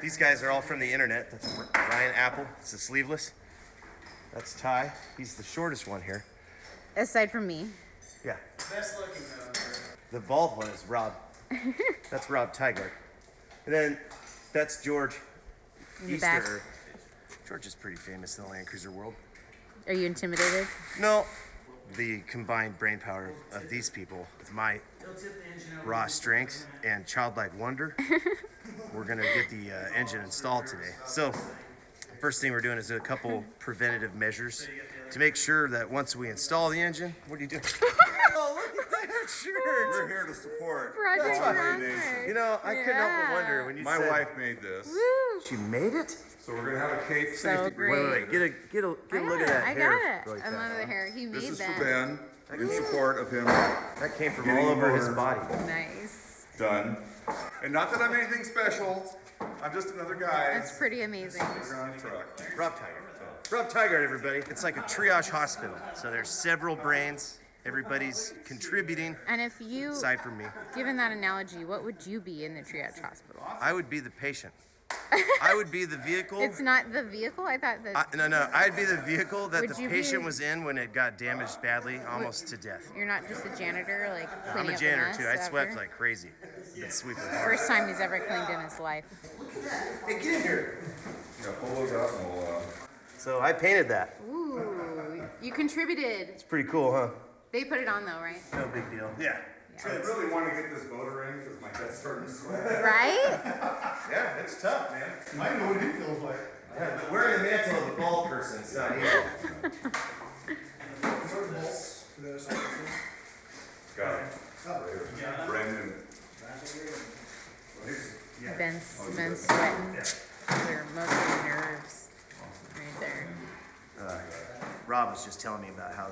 These guys are all from the internet. That's Ryan Apple. It's the sleeveless. That's Ty. He's the shortest one here. Aside from me. Yeah. Best looking though. The bald one is Rob. That's Rob Tigard. And then that's George Easter. George is pretty famous in the Landcruiser world. Are you intimidated? No. The combined brain power of these people with my raw strength and childlike wonder, we're gonna get the engine installed today. So, first thing we're doing is a couple preventative measures to make sure that once we install the engine, what are you doing? Oh, look at that shirt! We're here to support. Project Rocket. You know, I couldn't help but wonder when you My said wife made this. Woo! she made it. So we're gonna have a cape So safety. great. Wait, get a look at that I hair. got it. really I love fast. the hair. He made This is that. for Ben in support of him That came from Getting all over his motor. body. Nice. done. And not that I'm anything special. I'm just another guy. That's pretty amazing. We're on a truck. Rob Tigard. Rob Tigard, everybody. It's like a triage hospital. So there's several brains. Everybody's contributing, And if you, aside from me. given that analogy, what would you be in the triage hospital? I would be the patient. I would be the vehicle. It's not the vehicle? I thought that No. I'd be the vehicle that Would the you patient be- was in when it got damaged badly, almost to death. you're not just a janitor, like I'm cleaning a up janitor the mess too. I swept after? like crazy. Been sweeping hard. First time he's ever cleaned in his life. Hey, get in here. Yeah, pull those out and we'll, So I painted that. Ooh, you contributed. It's pretty cool, huh? They put it on though, right? No big deal. Yeah. I really want to get this motor in because my head's starting to sweat. Right? Yeah, it's tough, man. I know what he feels like. Yeah, but wearing the mantle of a bald person, it's not easy. Got it. Brendan. Ben's sweating. They're mostly nerves. Right there. Rob was just telling me about how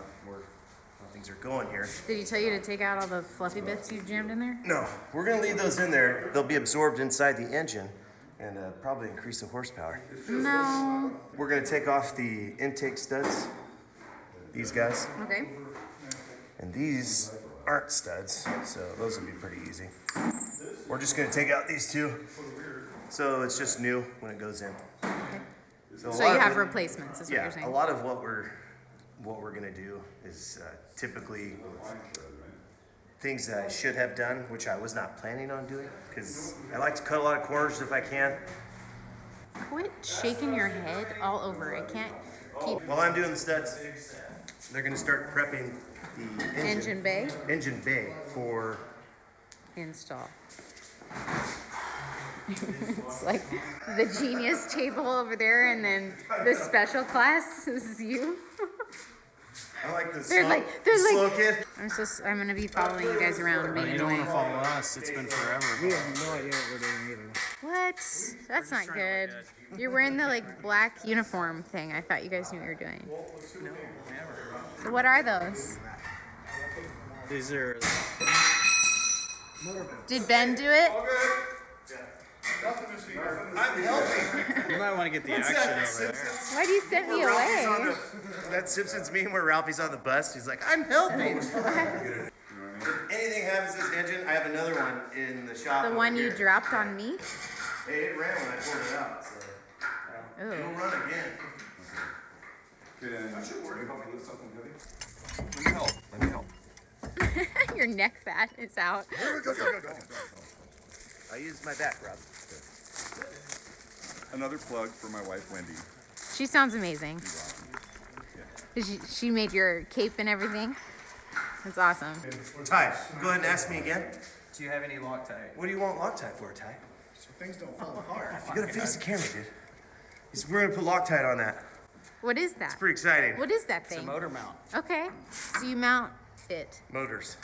things are going here. Did he tell you to take out all the fluffy bits you jammed in there? No, we're gonna leave those in there. They'll be absorbed inside the engine and probably increase the horsepower. No. We're gonna take off the intake studs, these guys, Okay. and these aren't studs, so those will be pretty easy. We're just gonna take out these two, so it's just new when it goes in. So a you lot of have it- replacements, is what you're Yeah, saying? a lot of what we're gonna do is typically things that I should have done, which I was not planning on doing, because I like to cut a lot of corners if I can. Quit shaking your head all over. I can't keep While I'm doing the studs, they're gonna start prepping the engine bay engine bay for. install. It's like the genius table over there, and then the special class is you. I like the They're slow, like- they're slow like- kid. I'm gonna be following you guys around, being You don't want annoying. to follow us. It's been forever. We have no idea what we're doing either. What? That's not good. You're wearing the like black uniform thing. I thought you guys knew what you were doing. No, never. So what are those? These are. Did Ben do it? Nothing to see. I'm helping. You might want to get the action over there. Why do you send me away? That Simpsons meme where Ralphie's on the bus. He's like, I'm helping. If anything happens to this engine, I have another one in the shop. The over one you here. dropped on me? Hey, it ran when I pulled it out, so it'll Ooh. run again. I should worry about doing something heavy. Let me help. Your neck fat is out. I used my back, Rob. Another plug for my wife, Wendy. She sounds amazing. She made your cape and everything. That's awesome. Ty, go ahead and ask me again. Do you have any Loctite? What do you want Loctite for, Ty? So things don't fall apart. You gotta face the camera, dude. We're gonna put Loctite on that. What is that? It's pretty exciting. What is that It's a thing? motor mount. Okay. So you mount it. Motors.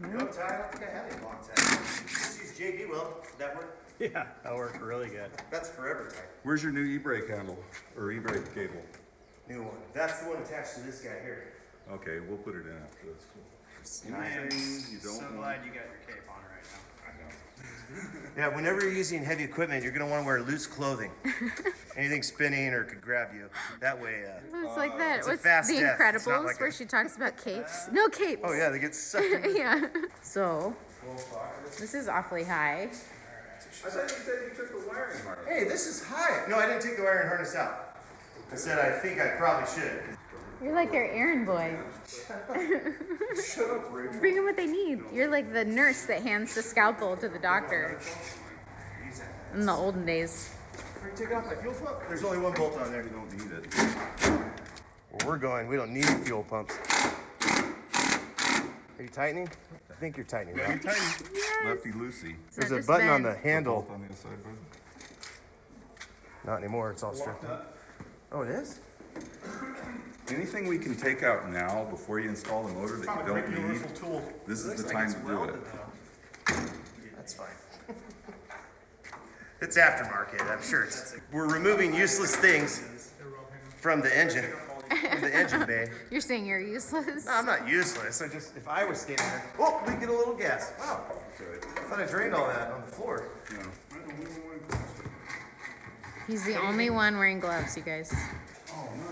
No, Ty, I don't think I have any Loctite. Just use JB Weld. Would that work? Yeah, that worked really good. That's forever, Ty. Where's your new e-brake handle or e-brake cable? New one. That's the one attached to this guy here. Okay, we'll put it in after this. I am You don't so want- glad you got your cape on right now. Yeah, whenever you're using heavy equipment, you're gonna want to wear loose clothing. Anything spinning or could grab you. That way, It's like that. It's a What's fast The death. It's not Incredibles like where a- she talks about capes? No capes. oh yeah, they get sucked in. Yeah. So This is awfully high. I thought you said you took the wiring harness. Hey, this is high. No, I didn't take the wiring harness out. I said I think I probably should. You're like their errand boy. Shut up, Rachel. Bring them what they need. You're like the nurse that hands the scalpel to the doctor in the olden days. Take off my fuel pump. There's only one bolt on there. You don't need it. Where we're going, we don't need fuel pumps. Are you tightening? I think you're tightening, right? Lefty loosey. There's So a just button on bend. the handle. Bolt on the inside, bud. Not anymore, it's all stripped. Oh, it is? Anything we can take out now before you install the motor that you don't need, this is the time to do it. That's fine. It's aftermarket, I'm sure. We're removing useless things from the engine, from the engine bay. You're saying you're useless? No, I'm not useless. I just, if I was standing there, oh, we get a little gas. Wow. I thought I drained all that on the floor. He's the only one wearing gloves, you guys.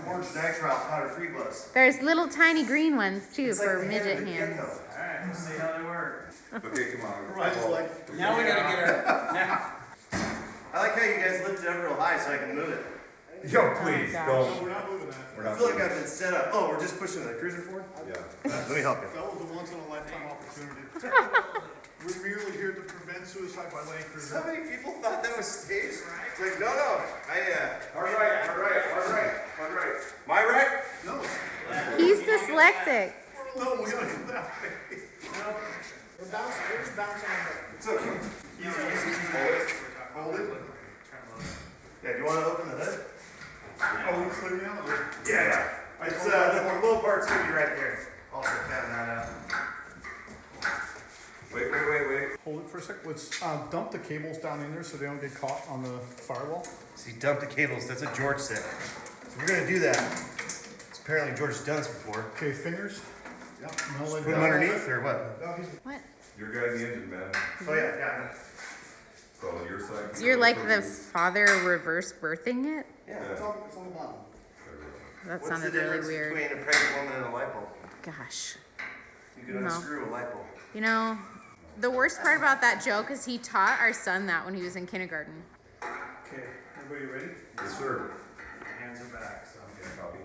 Orange nitrile powder-free gloves. There's little tiny green ones too It's like for the hand midget of a hands. gecko. Alright, let's see how they work. Okay, come on. Now we gotta get our. Now. I like how you guys lifted it up real high so I can move it. Yo, please, gosh. don't. We're not moving that. We're I not feel like doing I've been set up. Oh, we're just pushing the cruiser forward? it. Yeah. Let me help you. That was a once in a lifetime opportunity. We're merely here to prevent suicide by Landcruiser. So many people thought that was staged. It's like, no. All right. My right? No, He's dyslexic. no, we gotta go that way. We're bouncing, we're just bouncing on It's okay. Easy. Hold it. Yeah, do you want to open the hood? Oh, we clear me out of there. Yeah. It's, the little part's gonna be right there. Also found that out. Wait. Hold it for a sec. Let's dump the cables down in there so they don't get caught on the firewall. See, dump the cables. That's what George said. So we're gonna do that. Apparently George's done this before. Okay, fingers. Yep. No, Put them underneath or what? What? You're guiding the engine, man. Oh yeah, got it. So your side. So you're like the father reverse birthing it? Yeah. It's on the bottom. That What's sounded the really difference weird. between a pregnant woman and a light bulb? Gosh. You can No. unscrew a light bulb. You know, the worst part about that joke is he taught our son that when he was in kindergarten. Okay, everybody ready? Yes, sir. Hands are back, so. Okay, copy.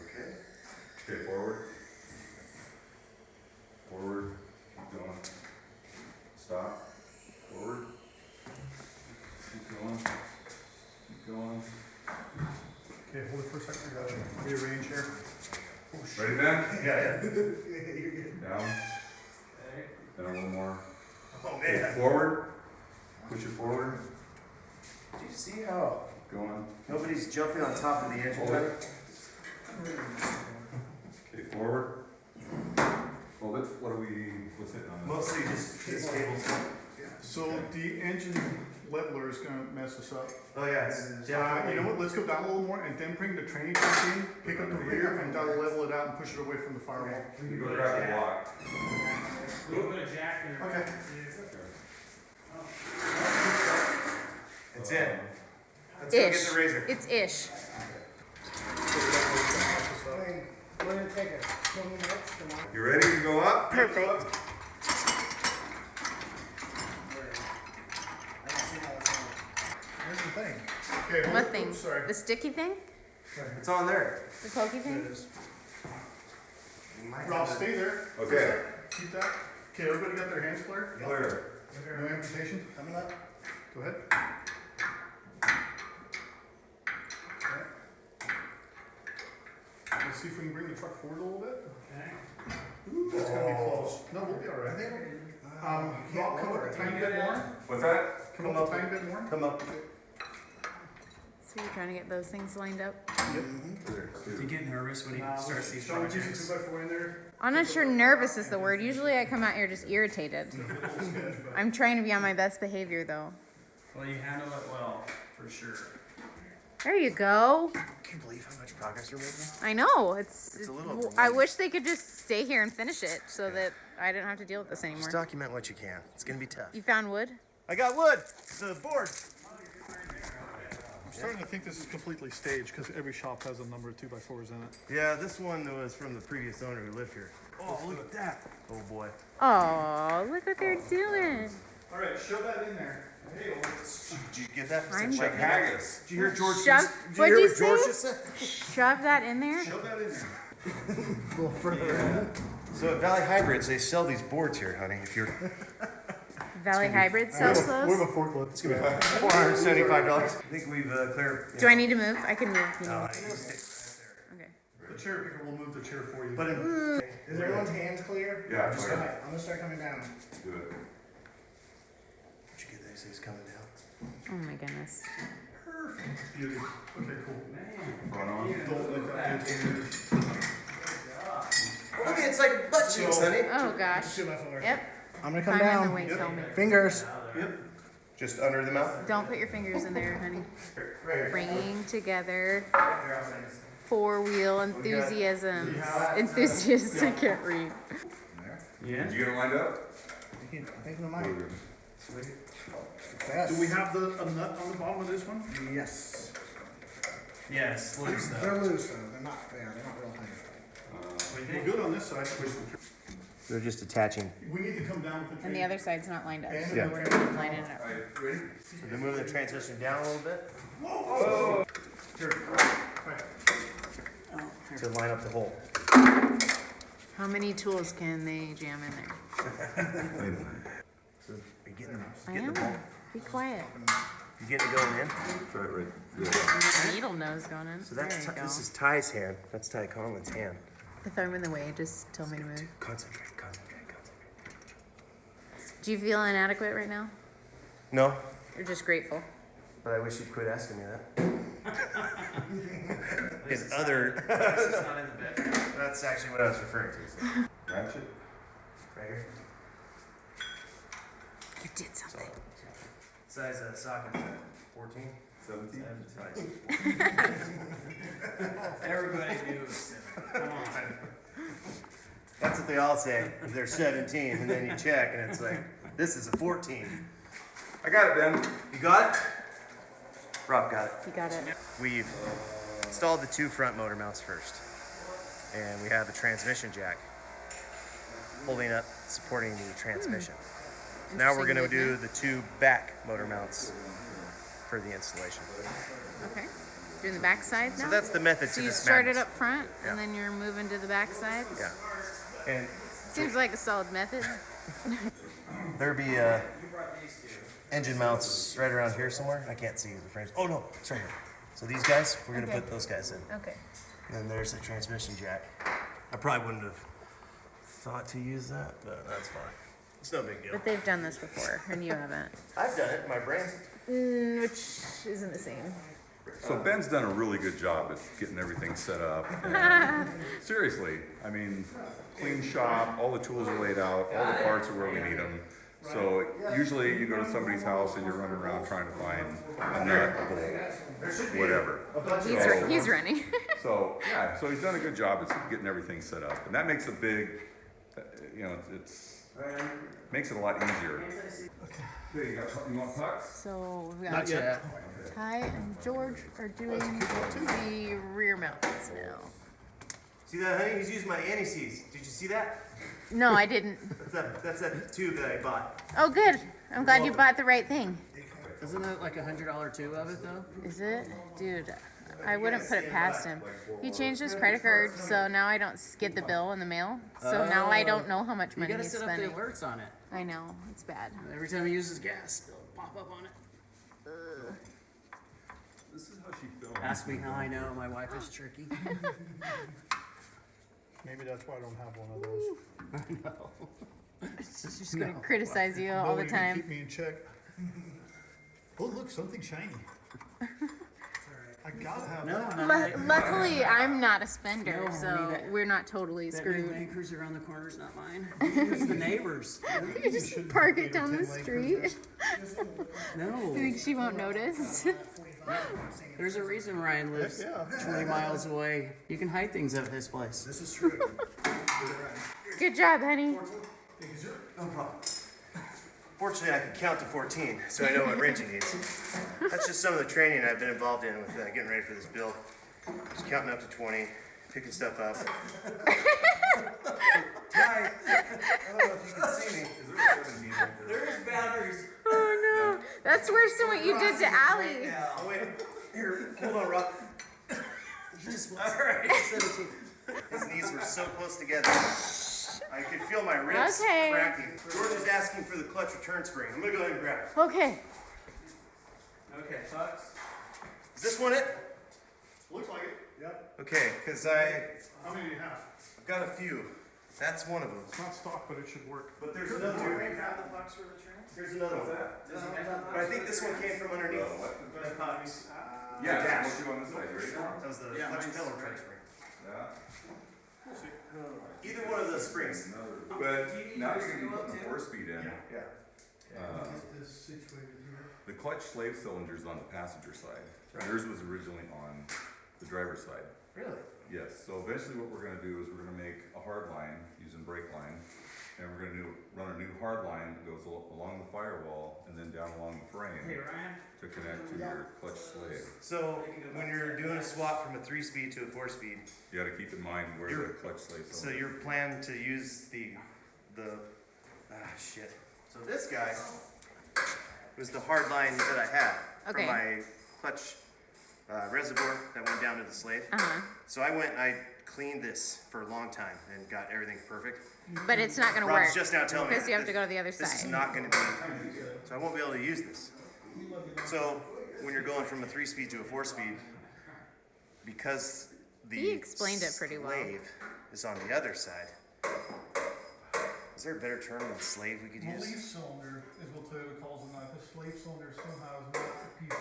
Okay. Okay, forward. Keep going. Stop. Forward. Keep going. Okay, hold it for a second. I got you. Rearrange here. Ready, Ben? Yeah. Down. Then a little more. Oh Okay, man. forward. Push it forward. Do you see how Going. nobody's jumping on top of the engine? Hold it. Okay, forward. Hold it. What's hitting on this? Mostly just these cables. So the engine leveler is gonna mess us up. Oh yeah, it's You know definitely. what, let's go down a little more and then bring the training truck in, pick up the rear and that'll level it out and push it away from the firewall. You go grab the block. A little bit of jack there. Okay. It's in. Let's go get Ish. the razor. It's ish. You ready to go up? Perfect. Here's the thing. Okay, hold What it. thing? Oops, sorry. The sticky thing? It's on there. The pokey thing? You might Rob, have to- stay there. Okay. Keep that. Okay, everybody got their hands clear? Clear. No amputation? Coming up. Go ahead. Let's see if we can bring the truck forward a little bit. That's gonna be close. No, we'll be all right. Rob, come up a tiny bit more. What's that? Come up a tiny bit more. Come up. So you're trying to get those things lined up? Do you get nervous when he starts these Don't use projects? the 2x4 in there. I'm not sure nervous is the word. Usually I come out here just irritated. I'm trying to be on my best behavior though. Well, you handle it well, for sure. There you go. Can you believe how much progress you're making? I know. It's a little I wish they could just stay here and finish it so that I didn't have to deal with this anymore. Just document what you can. It's gonna be tough. You found wood? I got wood. The board. I'm starting to think this is completely staged because every shop has a number of 2x4s in it. Yeah, this one was from the previous owner who lived here. Oh, look at that. Oh boy. Oh, look what they're doing. All right, shove that in there. Hey, Did you get that? I'm Like haggis. Did you hear George? Shove, Did what'd hear you what George say? just said? Shove that in there? shove that in there. A little further. So at Valley Hybrids, they sell these boards here, honey. If you're Valley Hybrid sells We have a those? forklift. It's gonna be $475. I think we've cleared. Do I need to move? I can move. You know. Okay. The chair picker will move the chair for you. But Is everyone's hands clear? Yeah, Just clear. alright, I'm gonna start coming down. Do it. did you get these things coming down? Oh my goodness. Beauty. Okay, cool. Front on. Don't let that get in. Look, it's like butt cheeks, honey. Oh gosh. Shoot my foot. Yep. I'm gonna come Climb in the down. weight helmet. Fingers. Yep. Just under the mouth. Don't put your fingers in there, honey. Right here. Bringing together four-wheel enthusiasm. Enthusiasts, I can't read. Yeah. Did you get it lined up? I think we might. Do we have a nut on the bottom of this one? Yes. Yes, loose though. They're loose though. They're not. They're not real tight. We're good on this side. They're just attaching. We need to come down with the And the train. other side's not lined up, so Yeah. we're gonna line it up. Alright, ready? So they're moving the transmission down a little bit to line up the hole. How many tools can they jam in there? So you're I getting am. the ball. Be quiet. You getting it going in? Try it right there. The needle nose going in. So There that's you go. this is Ty's hand. That's Ty Conlon's hand. If I'm in the way, just tell me to move. Concentrate. Do you feel inadequate right now? No, You're just grateful. but I wish you'd quit asking me that. His other. It's not in the bed. That's actually what I was referring to. Ratchet. Right here. You did something. Size of socket. 14. 17. Everybody knew it was 7. Come on. That's what they all say. They're 17, and then you check, and it's like, this is a 14. I got it, Ben. You got it? Rob got it. You got it. We've installed the two front motor mounts first, and we have the transmission jack holding up, supporting the transmission. Now we're going to do the two back motor mounts for the installation. Okay. Doing the back side now? So that's the method So to you this started madness. up front, Yeah. and then you're moving to the back side? Yeah. And Seems like a solid method. there'd be engine mounts right around here somewhere. I can't see the frames. Oh no, it's right here. So these guys, we're gonna Okay. put those guys in. Okay. And then there's the transmission jack. I probably wouldn't have thought to use that, but that's fine. It's no big deal. But they've done this before, and you haven't. I've done it in my brain. Which isn't the same. So Ben's done a really good job at getting everything set up. And seriously, I mean, clean shop, all the tools are laid out, all the parts are where we need them. So usually you go to somebody's house and you're running around trying to find a nut, a bolt, whatever. He's running. So, yeah, so he's done a good job at getting everything set up. And that makes a big, you know, makes it a lot easier. Okay, you want pucks? So we've got Ty and George are doing the rear mounts now. See that, honey? He's using my anti-seize. Did you see that? No, I didn't. That's that tube that I bought. Oh, good. I'm glad you bought the right thing. Isn't it like $100 tube of it though? Is it? Dude, I wouldn't put it past him. He changed his credit card, so now I don't get the bill in the mail. So now I don't know how much You money gotta he's set up the spending. alerts on it. I know, it's bad. Every time he uses gas, it'll pop up on it. This is how she films. Ask me how I know my wife is tricky. Maybe that's why I don't have one of those. She's gonna criticize you all the Nobody can time. Keep me in check. Oh, look, something shiny. I gotta have that. Luckily, I'm not a spender, No, so me neither. we're not totally That new screwed. Landcruiser around the corner's not mine. It's the neighbors. You just park it down the street. No, Think she won't notice? there's a reason Ryan lives Yeah. 20 miles away. You can hide things at his place. This is true. Good job, honey. No problem. Fortunately, I can count to 14, so I know what wrench he needs. That's just some of the training I've been involved in with getting ready for this build. Just counting up to 20, picking stuff up. I don't know if you can see me. Is there a 17 right there? There's boundaries. Oh no. That's worse than what you did to Allie. Oh wait, here, hold on, Rob. He just wants 17. His knees were so close together. I could feel my ribs Okay. cracking. George is asking for the clutch return spring. I'm gonna go ahead and grab it. Okay. Okay, Fox. Is this one it? Looks like it. Yep. Okay, because How many do you have? I've got a few. That's one of them. It's not stock, but it should work. But there's another one. Here's another one. But I think this one came from underneath the Fox. Yeah, dash. we'll do on this side, you ready? That was the clutch pedal return spring. Yeah. Either one of those springs. But now you're gonna be putting the 4-speed in. Yeah. This situated here. The clutch slave cylinder's on the passenger side. Yours was originally on the driver's side. Really? Yes, so eventually what we're gonna do is we're gonna make a hard line using brake line. And we're gonna run a new hard line that goes along the firewall and then down along the Hey, frame Ryan. to connect to your clutch slave. So when you're doing a swap from a 3-speed to a 4-speed, You gotta keep in mind where the clutch slave so cylinder. your plan to use the shit. So this guy was the hard line that I had Okay. for my clutch reservoir that went down to the slave. Uh-huh. So I went and I cleaned this for a long time and got everything perfect. But it's not gonna Rob's work. just now telling me Because you have that to go to the other this is side. not going to be, so I won't be able to use this. So when you're going from a 3-speed to a 4-speed, because the He explained it pretty well. slave is on the other side. Is there a better term than slave we could use? Release cylinder is what Toyota calls it now. The slave cylinder somehow is not the PC.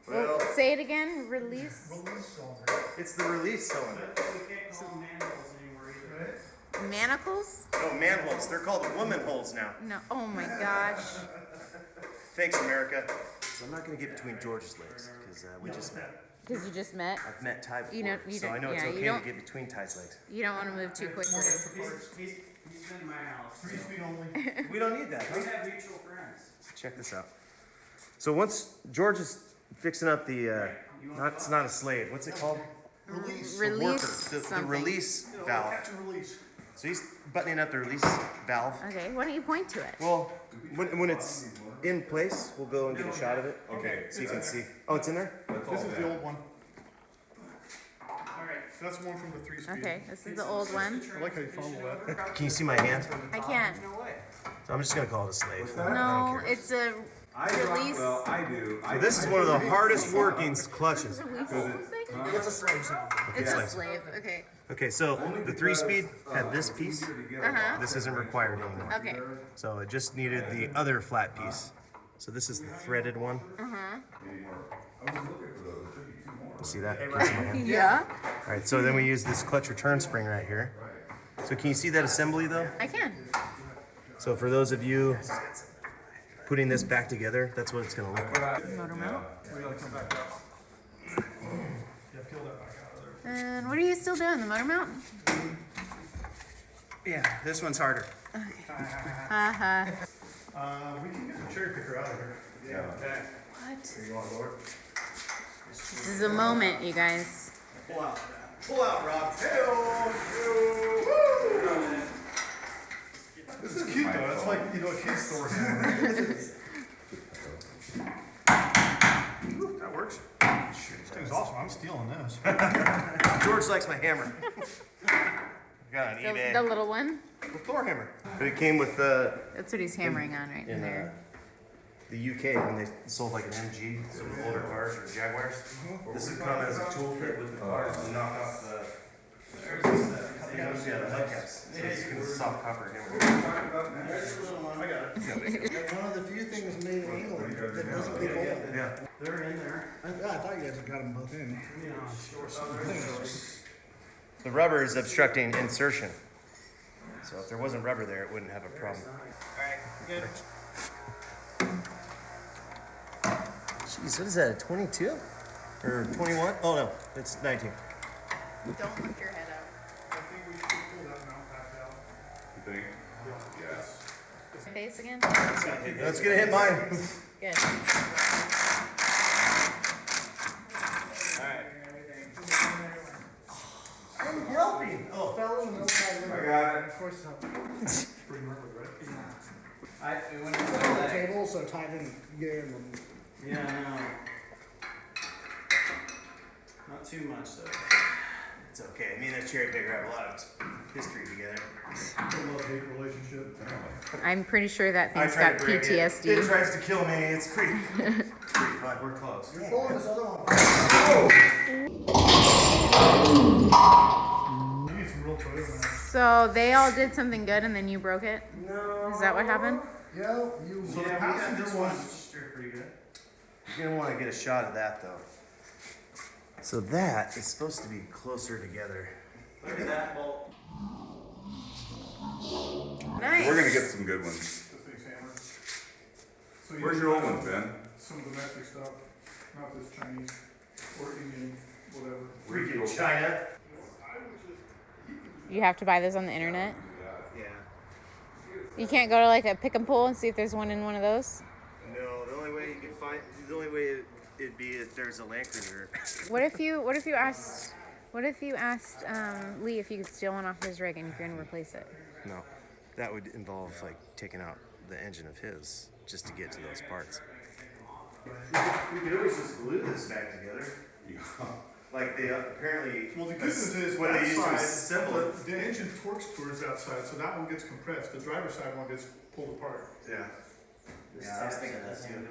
Well, Say it again. Release. Release cylinder, it's the release cylinder. We can't call them manholes anymore either. right? Manacles? No, manholes. They're called woman holes now. No. Oh my gosh. Thanks, America. So I'm not going to get between George's legs because we just met. Because you just met. I've met Ty before, You know- you so don't- I know it's yeah, you okay don't- to get between Ty's legs. You don't want to move too quickly. He's been in my house. 3-speed only. We don't need that. We have mutual friends. Check this out. So once George is fixing up the, it's not a slave. What's it called? Release. Release Worker. The something. release valve. Catch and release. So he's buttoning up the release valve. Okay. Why don't you point to it? Well, when it's in place, we'll go and get a shot of it Okay, so you can see. Oh, it's in there? that's all This is the that. old one. All right. That's one from the 3-speed. Okay. This is the old one. I like how you fumble that. Can you see my hand? I can't. No way. So I'm just gonna call it a slave. I No, don't care. it's a release. Well, I do. So this is one of the hardest working clutches. Release thing? It's a slave cylinder. It's a slave. slave. Okay. Okay, so the 3-speed had this piece. Uh-huh. This isn't required anymore. Okay. So it just needed the other flat piece. So this is the threaded one. You see that? Can you see my hand? Yeah. All right, so then we use this clutch return spring right here. So can you see that assembly though? I can. So for those of you putting this back together, that's what it's gonna look like. Motor mount. We gotta come back up. Yeah, peel that back out of there. And what are you still doing? The motor mount? Yeah, this one's harder. Haha. We can get the cherry picker out of here. What? This is a moment, you guys. Pull out. Pull out, Rob. This is cute though. It's like, you know, a kid's store. That works. This thing's awesome. I'm stealing this. George likes my hammer. Got it on The eBay. little one? The Thor hammer. But it came with the That's what he's hammering on right in there. the UK when they sold like an MG, some older cars or Jaguars. This would come as a toolkit with the cars and knock off the hubcaps. So it's kind of soft copper hammer. One of the few things made in England that doesn't leak oil. Yeah. They're in there. I thought you guys had got them both in. The rubber is obstructing insertion. So if there wasn't rubber there, it wouldn't have a problem. Jeez, what is that, a 22? Or 21? Oh no, it's 19. Don't lift your head up. I think we should pull that mount back out. You think? Yes. Face again? That's gonna hit mine. Good. I'm helping. Oh, fellas. I got horses up. Pretty normal, right? It went The like, table, so tied in gear and yeah, no. Not too much though. It's okay. Me and this cherry picker have a lot of history together. A love-hate relationship. I'm pretty sure that I thing's tried got to break it. It PTSD. tries to kill me. It's pretty, pretty fun. We're close. you're pulling this other one. You need some real toys, man. So they all did something good and then you broke it? No. Is that what happened? Yeah, you. So the passenger ones, Steer pretty good. You're gonna want to get a shot of that though. So that is supposed to be closer together. Look at that bolt. Nice. We're gonna get some good ones. this thing's hammered. So you Where's need your old ones, Ben? some domestic stuff, not this Chinese or Indian, whatever. Freaking China. You have to buy those on the internet? Yeah. You can't go to like a pick and pull and see if there's one in one of those? No, the only way you can find, the only way it'd be if there's a Landcruiser. What if you asked Lee if you could steal one off his rig and you could replace it? No, that would involve like taking out the engine of his just to get to those parts. We could always just glue this back together. Like they apparently. Well, the good news is what they that used to side, assemble it. the engine torques towards that side, so that one gets compressed. The driver's side one gets pulled apart. Yeah. Yeah, I was thinking that too.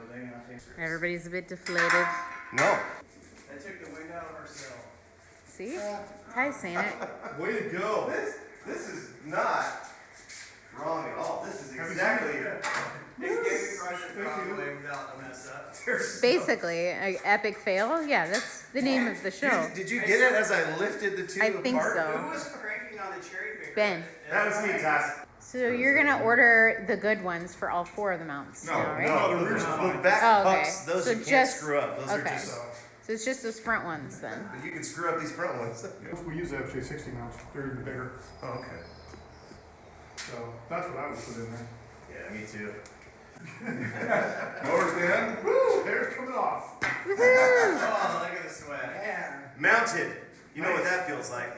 Everybody's a bit deflated. No. They took the wind out of our sail. See? Ty's saying it. Way to go! This is not wrong at all. This is exactly. It gave me pressure probably without the mess up. Basically, an epic fail. Yeah, that's the name of the show. Did you get it as I lifted the two I apart? think Who so. was cranking on the cherry picker? Ben. That was me, Toss. So you're gonna order the good ones for all 4 of the mounts now, right? No, the back Oh, okay. pucks, those So you can't just- screw up. Those are okay. just. So it's just those front ones then. But you can screw up these front ones. We use the FJ40 mounts. They're even bigger. Oh, okay. So that's what I would put in there. Yeah, me too. Motors in? Woo! Hair's coming off. Oh, look at the sweat. Mounted. You know what that feels like.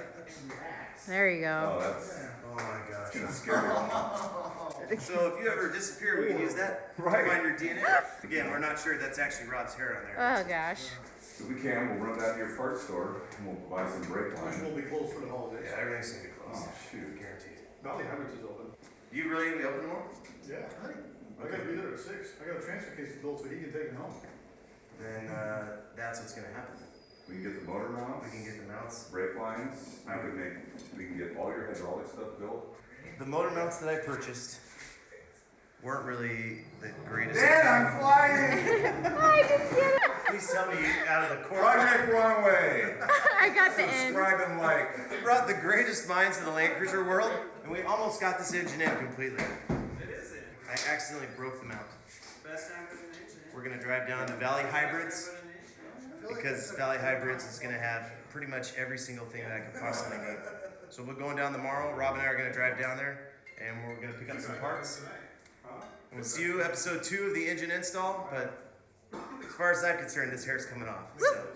There you go. Oh, that's Oh my gosh. scary. So if you ever disappear, we can use that to Right. find your DNA. Again, we're not sure that's actually Rob's hair on there. Oh gosh. If we can, we'll run down to your parts store and we'll buy some brake Which line. will be closed for the holidays. Yeah, everything's gonna be closed. Oh, shoot. Guaranteed. Valley Hybrids is open. You really gonna be open tomorrow? Yeah. I gotta be there at 6. I got a transfer case built so he can take it home. Then that's what's gonna happen. We can get the motor mounts, We can get the mounts. brake lines, we can get all your hydraulic stuff built. The motor mounts that I purchased weren't really the greatest. flying! Please tell me out of the corner. Project Wrong Way! I got the end. Subscribe and like. We brought the greatest minds to the Landcruiser world, and we almost got this engine in completely. It is it. I accidentally broke the mount. Best time for the engine. We're gonna drive down to Valley Hybrids because Valley Hybrids is gonna have pretty much every single thing that I could possibly need. So we're going down tomorrow. Rob and I are gonna drive down there, and we're gonna pick up some parts. And we'll see you episode 2 of the engine install. But as far as I'm concerned, this hair's coming off. So.